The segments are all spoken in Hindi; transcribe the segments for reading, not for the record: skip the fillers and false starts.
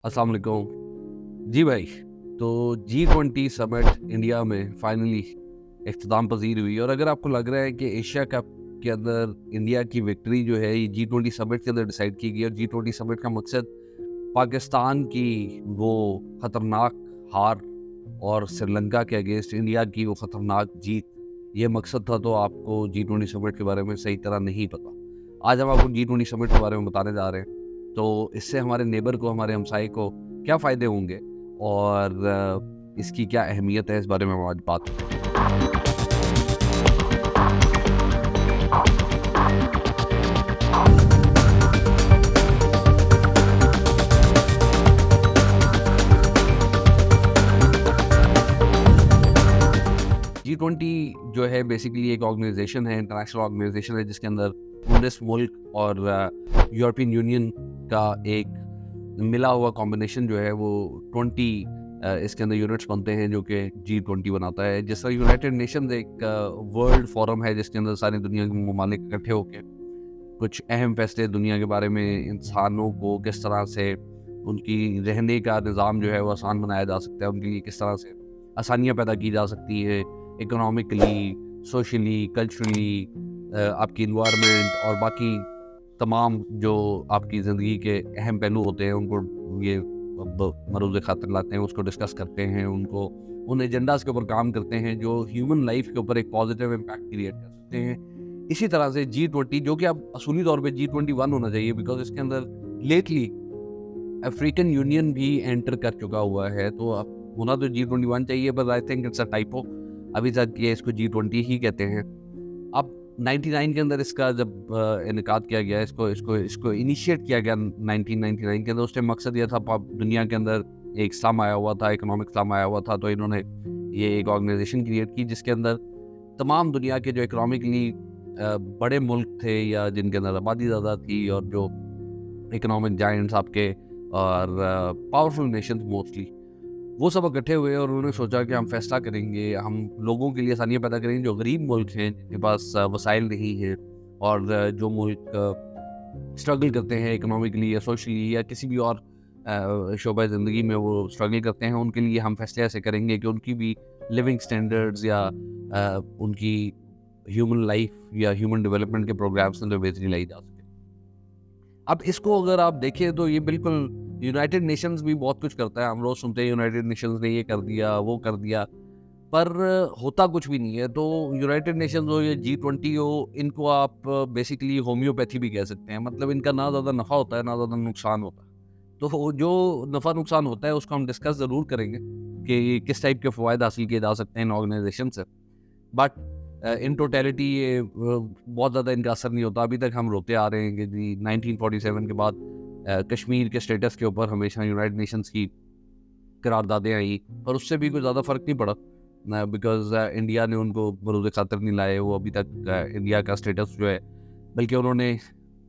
अस्सलाम वालेकुम। जी भाई, तो G20 समिट इंडिया में फाइनली इख्तिताम पज़ीर हुई और अगर आपको लग रहा है कि एशिया कप के अंदर इंडिया की विक्ट्री जो है ये G20 समिट के अंदर डिसाइड की गई और G20 समिट का मकसद पाकिस्तान की वो ख़तरनाक हार और श्रीलंका के अगेंस्ट इंडिया की वो ख़तरनाक जीत, ये मकसद था। तो आपको G20 समिट के बारे में सही तरह नहीं पता। आज हम आपको G20 समिट के बारे में बताने जा रहे हैं। तो इससे हमारे नेबर को, हमारे हमसाये को क्या फ़ायदे होंगे और इसकी क्या अहमियत है, इस बारे में हम आज बात करेंगे। G20 जो है बेसिकली एक ऑर्गेनाइजेशन है, इंटरनेशनल ऑर्गेनाइजेशन है जिसके अंदर 19 मुल्क और यूरोपियन यूनियन का एक मिला हुआ कॉम्बिनेशन जो है वो 20 इसके अंदर यूनिट्स बनते हैं जो कि G20 बनाता है। जिस तरह यूनाइटेड नेशंस एक वर्ल्ड फोरम है जिसके अंदर सारी दुनिया के ममालिक इकट्ठे होकर कुछ अहम फैसले दुनिया के बारे में, इंसानों को किस तरह से उनकी रहने का निज़ाम जो है वो आसान बनाया जा सकता है, उनके लिए किस तरह से आसानियाँ पैदा की जा सकती है इकोनॉमिकली, सोशली, कल्चरली, आपकी इन्वायरमेंट और बाकी तमाम जो आपकी ज़िंदगी के अहम पहलू होते हैं उनको ये मरूज़ ख़ातिर लाते हैं, उसको डिस्कस करते हैं, उनको उन एजेंडाज़ के ऊपर काम करते हैं जो ह्यूमन लाइफ के ऊपर एक पॉजिटिव इम्पैक्ट क्रिएट कर सकते हैं। इसी तरह से G20 जो कि अब असूली तौर पे G21 होना चाहिए, बिकॉज़ इसके अंदर लेटली अफ्रीकन यूनियन भी एंटर कर चुका हुआ है। तो अब होना तो G21 चाहिए, but I think it's a typo. अभी तक ये इसको G20 ही कहते हैं। अब 99 के अंदर इसका जब इनेकाद किया गया, इसको इनिशिएट किया गया 1999 के अंदर, उस टाइम मकसद ये था दुनिया के अंदर एक स्लम आया हुआ था, इकोनॉमिक स्लम आया हुआ था। तो इन्होंने ये एक ऑर्गेनाइजेशन क्रिएट की जिसके अंदर तमाम दुनिया के जो इकोनॉमिकली बड़े मुल्क थे या जिनके अंदर आबादी ज़्यादा थी और जो इकोनॉमिक जायंट्स आपके और पावरफुल नेशंस मोस्टली, वो सब इकट्ठे हुए और उन्होंने सोचा कि हम फैसला करेंगे, हम लोगों के लिए आसानियाँ पैदा करेंगे जो गरीब मुल्क हैं, जिनके पास वसाइल नहीं है और जो मुल्क स्ट्रगल करते हैं इकोनॉमिकली या सोशली या किसी भी और शोबे ज़िंदगी में वो स्ट्रगल करते हैं, उनके लिए हम फैसले ऐसे करेंगे कि उनकी भी लिविंग स्टैंडर्ड्स या उनकी ह्यूमन लाइफ या ह्यूमन डेवलपमेंट के प्रोग्राम्स में बेहतरी लाई जा सके। अब इसको अगर आप देखें तो ये बिल्कुल यूनाइटेड नेशंस भी बहुत कुछ करता है। हम रोज़ सुनते हैं यूनाइटेड नेशंस ने ये कर दिया, वो कर दिया, पर होता कुछ भी नहीं है। तो यूनाइटेड नेशंस हो या G20 हो, इनको आप बेसिकली होम्योपैथी भी कह सकते हैं। मतलब इनका ना ज़्यादा नफ़ा होता है, ना ज़्यादा नुकसान होता है। तो जो नफ़ा नुकसान होता है उसको हम डिस्कस ज़रूर करेंगे कि किस टाइप के फ़वायद हासिल किए जा सकते हैं इन ऑर्गेनाइजेशन से। बट इन टोटलिटी ये बहुत ज़्यादा इनका असर नहीं होता। अभी तक हम रोते आ रहे हैं कि जी 1947 के बाद कश्मीर के स्टेटस के ऊपर हमेशा यूनाइटेड नेशंस की करारदादें आई, पर उससे भी कोई ज़्यादा फ़र्क नहीं पड़ा, बिकॉज़ इंडिया ने उनको बरूद ख़ातर नहीं लाए। वो अभी तक इंडिया का स्टेटस जो है, बल्कि उन्होंने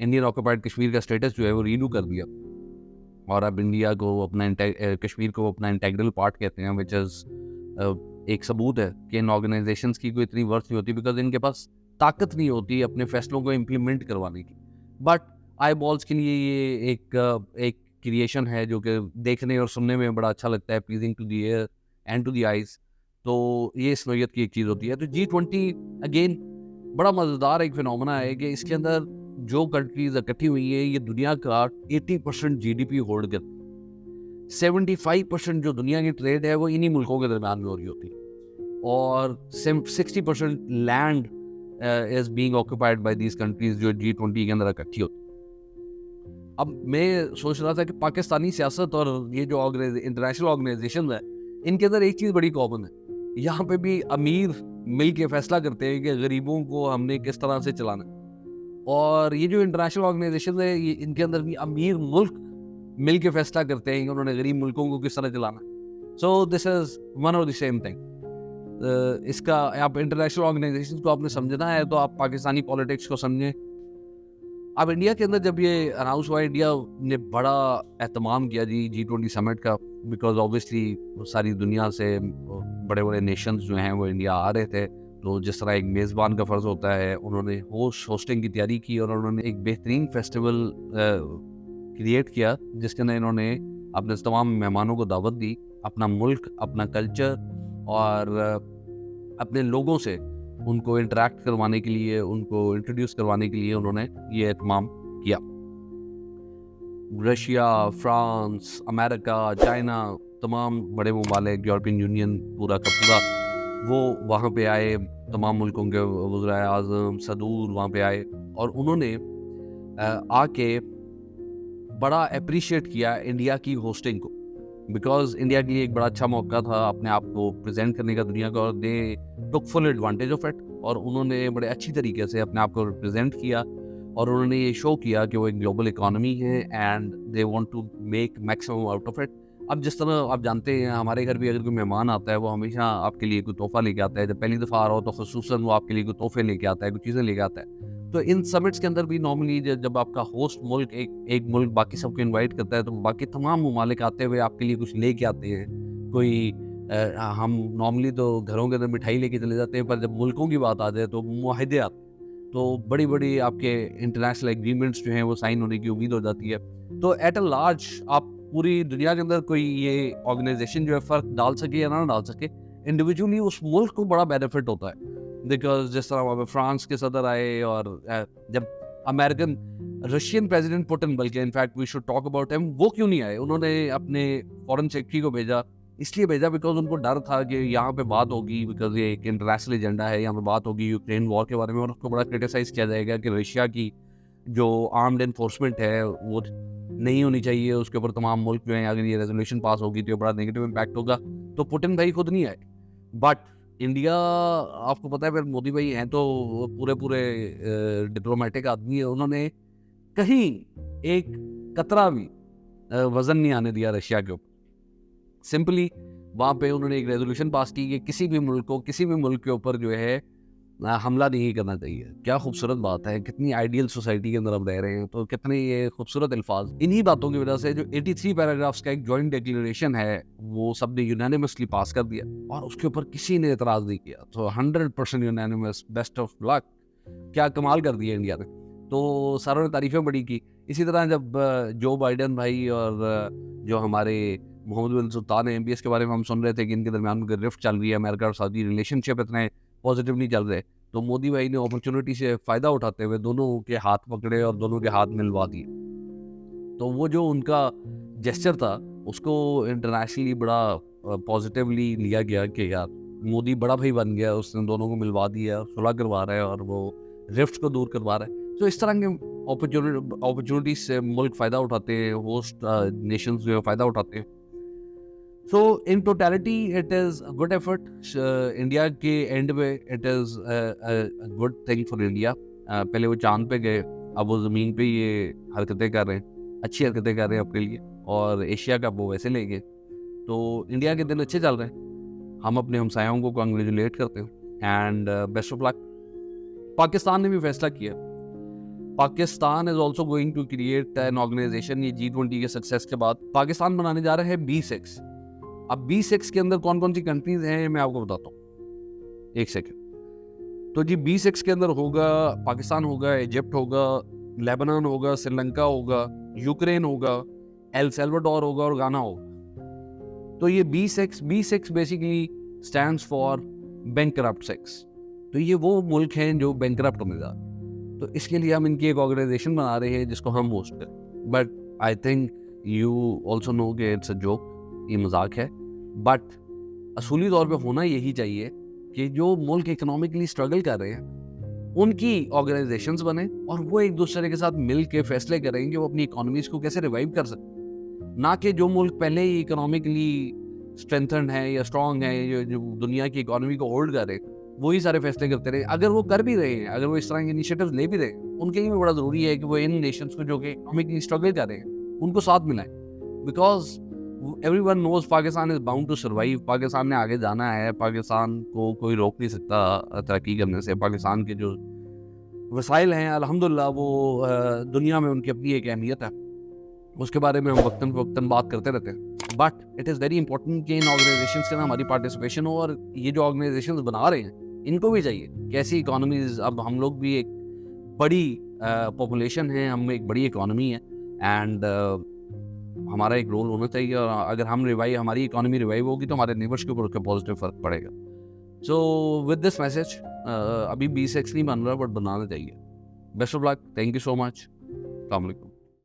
इंडियन ऑक्यूपाइड कश्मीर का स्टेटस जो है वो रीन्यू कर दिया और अब इंडिया को अपना कश्मीर को अपना इंटेग्रल पार्ट कहते हैं, विच इज़ एक सबूत है कि इन ऑर्गेनाइजेशंस की कोई इतनी वर्थ नहीं होती, बिकॉज़ इनके पास ताकत नहीं होती अपने फैसलों को इम्प्लीमेंट करवाने की। बट आई बॉल्स के लिए ये एक क्रिएशन है जो कि देखने और सुनने में बड़ा अच्छा लगता है, pleasing to the ear and to the eyes. तो ये इस नौइयत की एक चीज़ होती है। तो G20 अगेन बड़ा मज़ेदार एक फिनोमेना है कि इसके अंदर जो कंट्रीज़ इकट्ठी हुई हैं, ये दुनिया का 80% जीडीपी होल्ड करती है। 75% जो दुनिया की ट्रेड है वो इन्हीं मुल्कों के दरमियान में हो रही होती है और 60% land is being occupied by these countries जो G20 के अंदर इकट्ठी होती है। अब मैं सोच रहा था कि पाकिस्तानी सियासत और ये जो इंटरनेशनल ऑर्गेनाइजेशन है, इनके अंदर एक चीज़ बड़ी कॉमन है। यहाँ पे भी अमीर मिल के फैसला करते हैं कि गरीबों को हमने किस तरह से चलाना है। और ये जो इंटरनेशनल ऑर्गेनाइजेशन है, ये इनके अंदर भी अमीर मुल्क मिल के फैसला करते हैं कि उन्होंने गरीब मुल्कों को किस तरह चलाना है। So this is one of the same thing. इसका आप इंटरनेशनल ऑर्गेनाइजेशन को आपने समझना है तो आप पाकिस्तानी पॉलिटिक्स को समझें। अब इंडिया के अंदर जब ये अनाउंस हुआ, इंडिया ने बड़ा एहतमाम किया G20 समिट का, बिकॉज ऑब्वियसली सारी दुनिया से बड़े बड़े नेशंस जो हैं वो इंडिया आ रहे थे। तो जिस तरह एक मेज़बान का फ़र्ज़ होता है, उन्होंने होस्टिंग की तैयारी की और उन्होंने एक बेहतरीन फेस्टिवल क्रिएट किया जिसके अंदर इन्होंने आपने तमाम मेहमानों को दावत दी, अपना मुल्क, अपना कल्चर और अपने लोगों से उनको इंटरेक्ट करवाने के लिए, उनको इंट्रोड्यूस करवाने के लिए उन्होंने ये एहतमाम किया। रशिया, फ्रांस, अमेरिका, चाइना, तमाम बड़े ममालिक, यूरोपियन यूनियन पूरा का पूरा वो वहाँ पे आए, तमाम मुल्कों के वज़राए आज़म, सदूर वहाँ पे आए और उन्होंने आके बड़ा अप्रिशिएट किया इंडिया की होस्टिंग को, बिकॉज़ इंडिया के लिए एक बड़ा अच्छा मौका था अपने आप को प्रेजेंट करने का दुनिया को, और दे टुक फुल एडवांटेज ऑफ इट, और उन्होंने बड़े अच्छी तरीके से अपने आप को रिप्रेजेंट किया और उन्होंने ये शो किया कि वो एक ग्लोबल इकोनॉमी है and they want to make maximum out of it. अब जिस तरह आप जानते हैं, हमारे घर भी अगर कोई मेहमान आता है वो हमेशा आपके लिए कोई तोहफा लेके आता है। जब पहली दफ़ा आ रहा हो तो ख़ुसूसन वो आपके लिए कोई तोहफे लेके आता है, कुछ चीज़ें लेके आता है। तो इन समिट्स के अंदर भी नॉर्मली जब आपका होस्ट मुल्क एक मुल्क बाकी सबको इनवाइट करता है, तो बाकी तमाम ममालिक आते हुए आपके लिए कुछ लेके आते हैं। कोई हम नॉर्मली तो घरों के अंदर मिठाई लेके चले जाते हैं, पर जब मुल्कों की बात आ जाए तो मुआहदे आते हैं, तो बड़ी-बड़ी आपके इंटरनेशनल एग्रीमेंट्स जो हैं वो साइन होने की उम्मीद हो जाती है। तो एट अ लार्ज आप पूरी दुनिया के अंदर कोई ये ऑर्गेनाइजेशन जो है फ़र्क डाल सके या ना डाल सके, इंडिविजुअली उस मुल्क को बड़ा बेनिफिट होता है। बिकॉज़ जिस तरह वहाँ पे फ्रांस के सदर आए और जब अमेरिकन रशियन प्रेसिडेंट पुतिन, बल्कि in fact we should talk about him, वो क्यों नहीं आए? उन्होंने अपने फॉरेन सेक्रेटरी को भेजा, इसलिए भेजा बिकॉज़ उनको डर था कि यहाँ पे बात होगी, बिकॉज़ ये एक इंटरनेशनल एजेंडा है, यहाँ पे बात होगी यूक्रेन वॉर के बारे में और उसको बड़ा क्रिटिसाइज़ किया जाएगा कि रशिया की जो आर्म्ड एनफोर्समेंट है वो नहीं होनी चाहिए, उसके ऊपर तमाम मुल्क जो हैं, अगर ये रेज़ोल्यूशन पास होगी तो ये बड़ा नेगेटिव इम्पैक्ट होगा। तो पुतिन भाई खुद नहीं आए। बट इंडिया, आपको पता है फिर मोदी भाई हैं तो पूरे डिप्लोमेटिक आदमी है, उन्होंने कहीं एक कतरा भी वज़न नहीं आने दिया रशिया के ऊपर। सिंपली वहाँ पे उन्होंने एक रेजोल्यूशन पास की कि किसी भी मुल्क को, किसी भी मुल्क के ऊपर जो है हमला नहीं करना चाहिए। क्या खूबसूरत बात है, कितनी आइडियल सोसाइटी के अंदर हम रह रहे हैं, तो कितने ये खूबसूरत अल्फाज। इन्हीं बातों की वजह से जो 83 पैराग्राफ्स का एक जॉइंट डिक्लेरेशन है वो सबने यूनानिमसली पास कर दिया और उसके ऊपर किसी ने एतराज़ नहीं किया। तो 100% यूनानिमस, बेस्ट ऑफ लक, क्या कमाल कर दिया इंडिया ने। तो सारों ने तारीफ़ें बड़ी की। इसी तरह जब जो बाइडन भाई और जो हमारे मोहम्मद बिन सुल्तान MBS के बारे में हम सुन रहे थे कि इनके दरमियान में रिफ्ट चल रही है, अमेरिका और सऊदी रिलेशनशिप इतने पॉजिटिव नहीं चल रहे, तो मोदी भाई ने अपॉर्चुनिटी से फ़ायदा उठाते हुए दोनों के हाथ पकड़े और दोनों के हाथ मिलवा दिए। तो वो जो उनका जेस्चर था उसको इंटरनेशनली बड़ा पॉजिटिवली लिया गया कि यार मोदी बड़ा भाई बन गया, उसने दोनों को मिलवा दिया, सुलह करवा रहा है और वो रिफ्ट को दूर करवा रहा है। तो इस तरह के अपॉर्चुनिटीज से मुल्क फ़ायदा उठाते हैं, होस्ट नेशंस जो है फ़ायदा उठाते हैं। So in totality it is a good effort. India के एंड पे it is good thing for India. पहले वो चांद पे गए, अब वो ज़मीन पे ये हरकतें कर रहे हैं, अच्छी हरकतें कर रहे हैं अपने लिए, और एशिया कप वो वैसे ले गए। तो इंडिया के दिन अच्छे चल रहे हैं, हम अपने हमसायों को कांग्रेचुलेट करते हैं and best of luck. Pakistan ने भी फैसला किया, Pakistan is also going to create an organisation. ये G20 के सक्सेस के बाद पाकिस्तान बनाने जा रहा है B6। अब B6 के अंदर कौन कौन सी कंट्रीज हैं मैं आपको बताता हूँ, एक सेकेंड। तो जी B6 के अंदर होगा पाकिस्तान होगा, इजिप्ट होगा, लेबनान होगा, श्रीलंका होगा, यूक्रेन होगा, एल सल्वाडोर होगा और गाना होगा। तो ये B6 basically stands for bankrupt 6। तो ये वो मुल्क हैं जो बैंकरप्ट होने जा रहे हैं। तो इसके लिए हम इनकी एक ऑर्गेनाइजेशन बना रहे हैं जिसको हम होस्ट करें। But I think you also know कि इट्स अ जोक, ये मजाक है। बट असूली तौर पे होना यही चाहिए कि जो मुल्क इकोनॉमिकली स्ट्रगल कर रहे हैं उनकी ऑर्गेनाइजेशंस बने और वो एक दूसरे के साथ मिल के फैसले करें कि वो अपनी इकोनॉमीज को कैसे रिवाइव कर सकते, ना कि जो मुल्क पहले ही इकोनॉमिकली स्ट्रेंथन है या स्ट्रॉन्ग है, जो दुनिया की इकोनॉमी को होल्ड कर रहे, वही सारे फैसले करते रहे। अगर वो कर भी रहे हैं, अगर वो इस तरह के इनिशिएटिव्स ले भी रहे हैं, उनके लिए भी बड़ा ज़रूरी है कि वो इन नेशंस को जो कि इकोनॉमिकली स्ट्रगल कर रहे हैं उनको साथ मिलाएं। Because everyone knows Pakistan is bound to survive. Pakistan ने आगे जाना है, पाकिस्तान को कोई रोक नहीं सकता तरक्की करने से। पाकिस्तान के जो वसाइल हैं अल्हम्दुलिल्लाह वो दुनिया में उनकी अपनी एक अहमियत है, उसके बारे में हम वक्तन फ़वक्तन बात करते रहते हैं। But it is very important कि इन ऑर्गेनाइजेशंस के अंदर हमारी पार्टिसिपेशन हो, और ये जो ऑर्गेनाइजेशंस बना रहे हैं इनको भी चाहिए कैसी इकोनॉमीज। अब हम लोग भी एक बड़ी पॉपुलेशन है, हम एक बड़ी इकोनॉमी है, एंड हमारा एक रोल होना चाहिए, और अगर हम रिवाइव, हमारी इकोनॉमी रिवाइव होगी तो हमारे नेबर्स के ऊपर उसका पॉजिटिव फर्क पड़ेगा। सो विद दिस मैसेज, अभी 20x नहीं बन रहा बट बनाना चाहिए। Best of luck, thank you so much, अस्सलाम वालेकुम।